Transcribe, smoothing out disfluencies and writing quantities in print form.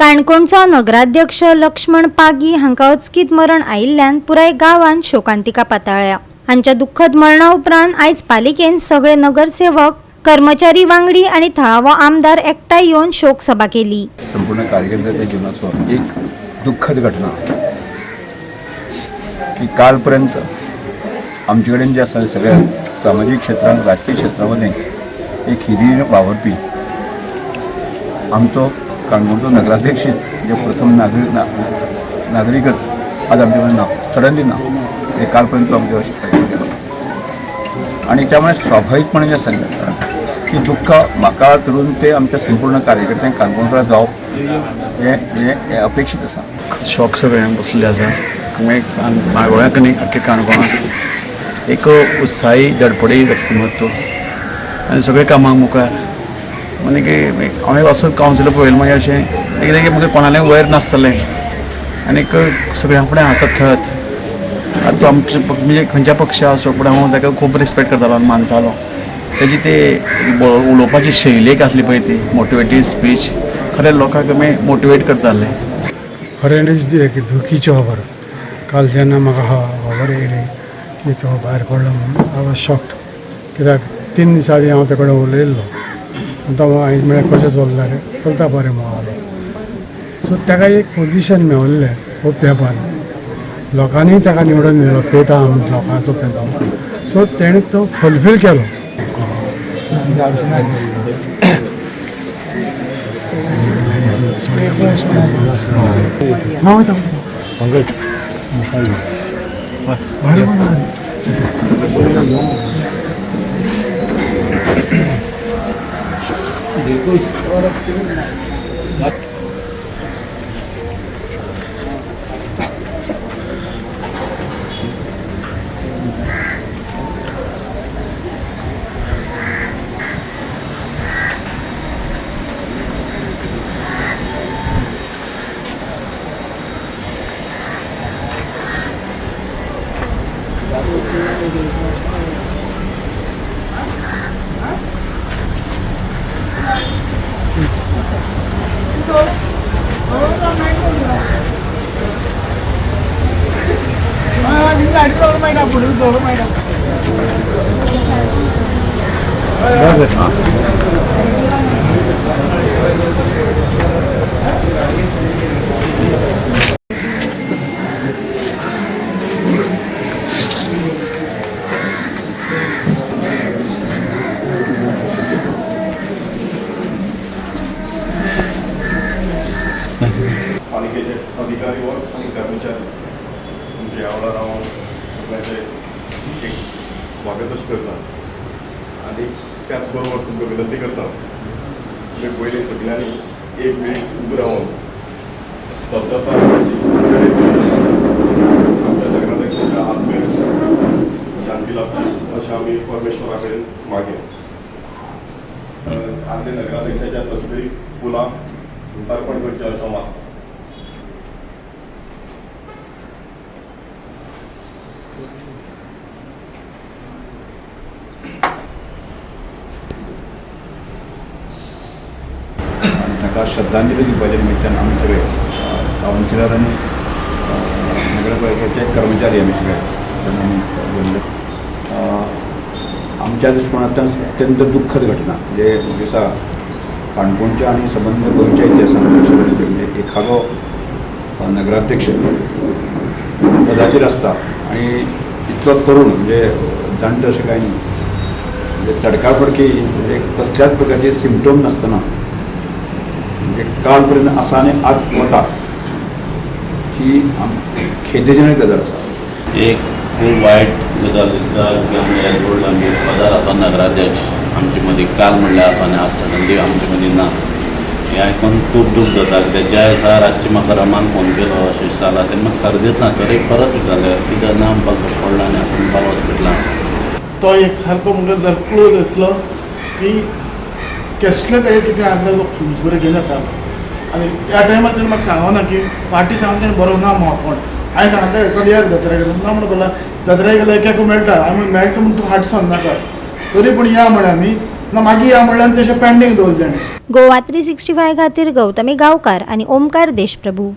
काणकोणचो नगराध्यक्ष लक्ष्मण पागी हांका अचकीत मरण आयिल्ल्यान पुराय गांवांत शोकांतिका पातळ्ळ्या। हांच्या दुख्खद मरणा उपरांत आयज पालिकेन सगळे नगरसेवक कर्मचारी वांगडी आणि थळावो आमदार एकठांय येवन शोक सभा केली। संपूर्ण कार्यकर्त्याच्या जीवनाचो एक दुःखद घटना की कालपर्यंत आमचे कडेन जे आसा सगळ्या सामाजिक क्षेत्रांत राजकीय क्षेत्रामध्ये एक हिरीर वावरपी आमचो काणकोणचो नगराध्यक्ष जे प्रथम नागरिकच आज आमचे कडेन ना, सडनली ना, हे कालपर्यंत आमचे अशें केलो आणि त्यामुळे स्वाभाविकपणे जे आसा की दुःख म्हाका धरून ते आमच्या संपूर्ण कार्यकर्त्यांक काणकोणकार जावप हे अपेक्षीत आसा। शॉक सगळ्यांक बसले आसा। गोंयांत आनी आख्खे काणकोणांत एक उत्साही धडपडी व्यक्तिमत्व आनी सगळे कामाक मुखार म्हणजे की हांवें वचून कावन्सिलर पळयलें मागीर अशें कितें की म्हाका कोणालें वयर नासतलें आनी सगळ्यां फुडें हांसत खेळत आतां तो आमचे म्हणजे खंयच्या पक्षा आसूं पूण हांव ताका खूब रिस्पेक्ट करतालो आनी मानतालो। तेजी ते उलोवपाची शैली एक आसली पळय ती मोटिवेटेड स्पीच खरें लोकांक मोटिवेट करतालें। हॉरेंडस की दुखीची खबर काल जेन्ना म्हाका खबर येयली की तो भायर पडलो म्हणून आय वॉज शॉक्ड, कित्याक 3 दिसां आदीं हांव तेकडे उलयल्लो आनी तो हांवें म्हळ्यार कशें चल्लां रे, चलता बरें म्हणलो। सो ताका एक पोजिशन मेळिल्लें खूब तेंपान, लोकांनी ताका निवडून दिलो, फेथ आहा लोकांचो तेजो, सो तेणें तो फुलफील केलो। हांव वयता भारी पालिकेचे अधिकारी व कर्मचारी तुमच्या यावळार हांव सगळ्यांचे एक स्वागतच करता आणि त्याच बरोबर तुमकां विनंती करता की पयलीं सगळ्यांनी 1 मिनीट उबे रावन स्तब्धता आमच्या नगराध्यक्षाच्या आत्मेक शांती लाभची अशें आमी परमेश्वरा कडेन मागया। आमच्या नगराध्यक्षाच्या तस्वीरी फुलां तर्पण करचें अशें मागता। ताका श्रद्धांजली दिवपाच्या निमित्तान आमी सगळे कावन्सिलर आनी नगरपालिकेचे कर्मचारी आमी सगळे आमी गेल्ले। आमच्या दृश्टिकोनांतल्यान अत्यंत दुःखद घटना जे दिसा काणकोणच्या आणि संबंध गोंयच्या इतिहासांत म्हणजे एखादो नगराध्यक्ष पदाचेर आसता आणि इतलो तरुण म्हणजे जाणटो अशें कांय न्ही, म्हणजे तडकाफडकी म्हणजे कसल्याच प्रकारचे सिम्पटम नासतना म्हणजे काल पर्यंत आसा आनी आज वता ही खेदेजनक गजाल आसा। एक खूब वायट गजाल दिसता की आमी पदार आतां नगराध्यक्ष आमचे मदीं काल म्हणल्यार आनी आज सडनली आमचे मदीं ना, हें आयकून खूब दूख जाता। कित्याक ज्या दिसा रातचे म्हाका रमान फोन केलो अशें जाला तेन्ना म्हाका खरें ना तर एक परत विचारलें कित्याक ना म्हाका पडला आनी आतां मुखार हॉस्पिटलांत तो एक सारको मुखार जर क्लोज येतलो की कसले तरी कितें आपल्याक खंयच बरें घेवन येता आनी त्या टायमार तेणें म्हाका सांगना की फाटीं सांगून तेणें बरो ना म्हण हांवें सांगलें चलयाक जात्रेक ना म्हणून बोला जात्रेक गेल्यार एकाक मेळटा हांवें मेळटा म्हूण तूं हाडसन नाका तरी पूण या म्हळें आमी ना मागीर या म्हणल्यार तशें पेंडींग दवरलें ताणें। गोवा 365 खातीर गौतमी गांवकार आनी ओमकार देशप्रभू.